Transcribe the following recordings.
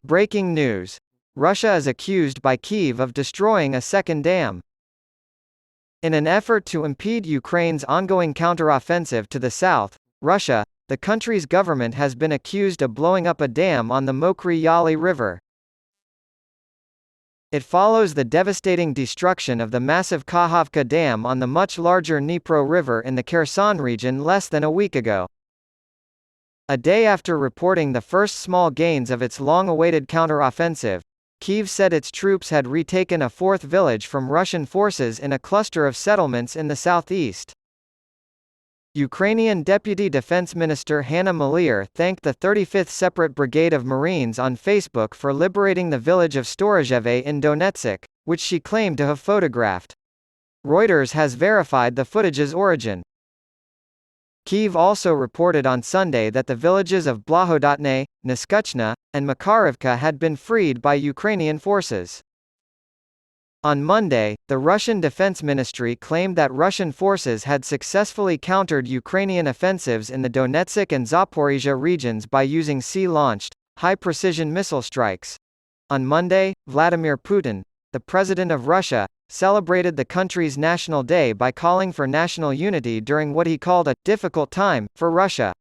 Breaking news. Russia is accused by Kyiv of destroying a second dam. In an effort to impede Ukraine's ongoing counteroffensive to the south, Russia, the country's government has been accused of blowing up a dam on the Mokry Yali River. It follows the devastating destruction of the massive Kakhovka Dam on the much larger Dnipro River in the Kherson region less than a week ago. A day after reporting the first small gains of its long-awaited counteroffensive, Kyiv said its troops had retaken a fourth village from Russian forces in a cluster of settlements in the southeast. Ukrainian Deputy Defense Minister Hanna Maliar thanked the 35th Separate Brigade of Marines on Facebook for liberating the village of Storozheve in Donetsk, which she claimed to have photographed. Reuters has verified the footage's origin. Kyiv also reported on Sunday that the villages of Blahodotne, Neskuchna, and Makarivka had been freed by Ukrainian forces. On Monday, the Russian Defense Ministry claimed that Russian forces had successfully countered Ukrainian offensives in the Donetsk and Zaporizhia regions by using sea-launched, high-precision missile strikes. On Monday, Vladimir Putin, the president of Russia, celebrated the country's National Day by calling for national unity during what he called a difficult time for Russia.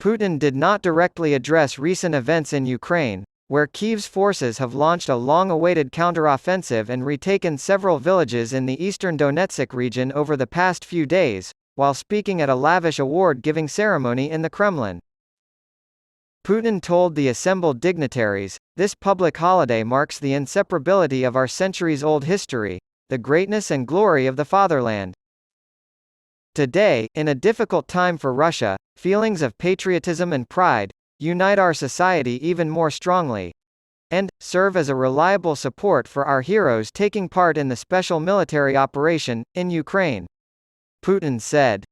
Putin did not directly address recent events in Ukraine, where Kyiv's forces have launched a long-awaited counteroffensive and retaken several villages in the eastern Donetsk region over the past few days, while speaking at a lavish award-giving ceremony in the Kremlin. Putin told the assembled dignitaries, "This public holiday marks the inseparability of our centuries-old history, the greatness and glory of the fatherland. Today, in a difficult time for Russia, feelings of patriotism and pride unite our society even more strongly, and serve as a reliable support for our heroes taking part in the special military operation in Ukraine," Putin said.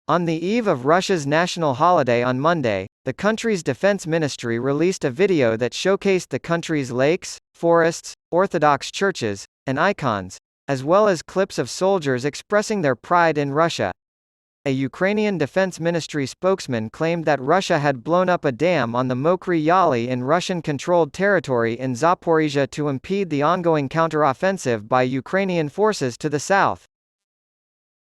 On the eve of Russia's national holiday on Monday, the country's defense ministry released a video that showcased the country's lakes, forests, Orthodox churches, and icons, as well as clips of soldiers expressing their pride in Russia. A Ukrainian Defense Ministry spokesman claimed that Russia had blown up a dam on the Mokry Yali in Russian-controlled territory in Zaporizhia to impede the ongoing counteroffensive by Ukrainian forces to the south.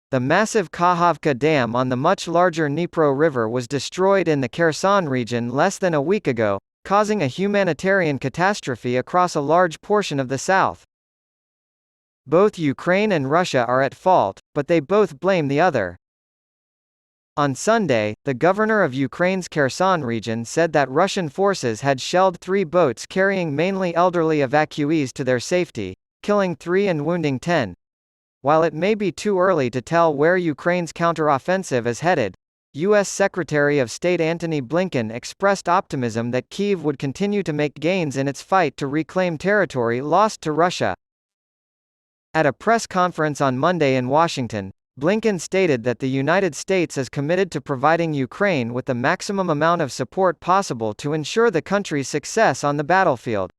The massive Kakhovka Dam on the much larger Dnipro River was destroyed in the Kherson region less than a week ago, causing a humanitarian catastrophe across a large portion of the south. Both Ukraine and Russia are at fault, but they both blame the other. On Sunday, the governor of Ukraine's Kherson region said that Russian forces had shelled 3 boats carrying mainly elderly evacuees to their safety, killing 3 and wounding 10. While it may be too early to tell where Ukraine's counteroffensive is headed, U.S. Secretary of State Antony Blinken expressed optimism that Kyiv would continue to make gains in its fight to reclaim territory lost to Russia. At a press conference on Monday in Washington, Blinken stated that the United States is committed to providing Ukraine with the maximum amount of support possible to ensure the country's success on the battlefield.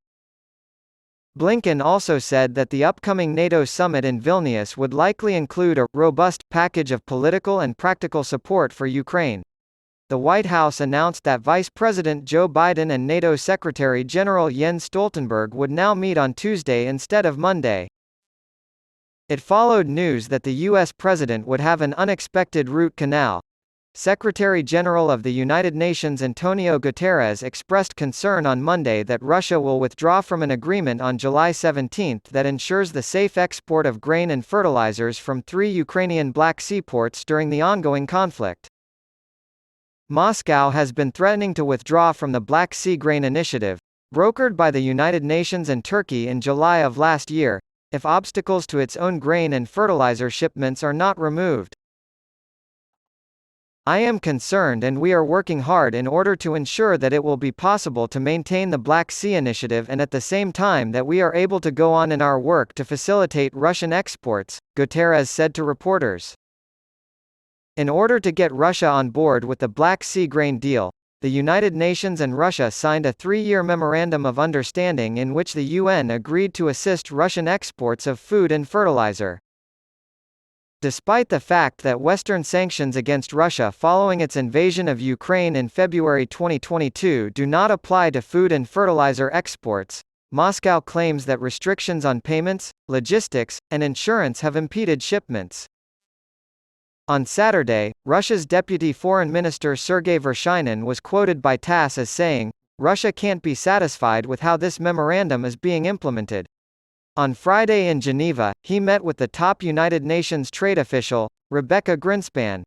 Blinken also said that the upcoming NATO summit in Vilnius would likely include a robust package of political and practical support for Ukraine. The White House announced that Vice President Joe Biden and NATO Secretary General Jens Stoltenberg would now meet on Tuesday instead of Monday. It followed news that the U.S. president would have an unexpected root canal. Secretary General of the United Nations Antonio Guterres expressed concern on Monday that Russia will withdraw from an agreement on July 17 that ensures the safe export of grain and fertilizers from 3 Ukrainian Black Sea ports during the ongoing conflict. Moscow has been threatening to withdraw from the Black Sea Grain Initiative, brokered by the United Nations and Turkey in July of last year, if obstacles to its own grain and fertilizer shipments are not removed. "I am concerned and we are working hard in order to ensure that it will be possible to maintain the Black Sea Initiative and at the same time that we are able to go on in our work to facilitate Russian exports," Guterres said to reporters. In order to get Russia on board with the Black Sea grain deal, the United Nations and Russia signed a 3-year memorandum of understanding in which the UN agreed to assist Russian exports of food and fertilizer. Despite the fact that Western sanctions against Russia following its invasion of Ukraine in February 2022 do not apply to food and fertilizer exports, Moscow claims that restrictions on payments, logistics, and insurance have impeded shipments. On Saturday, Russia's Deputy Foreign Minister Sergei Vershinin was quoted by TASS as saying, "Russia can't be satisfied with how this memorandum is being implemented." On Friday in Geneva, he met with the top United Nations trade official, Rebecca Grinspan,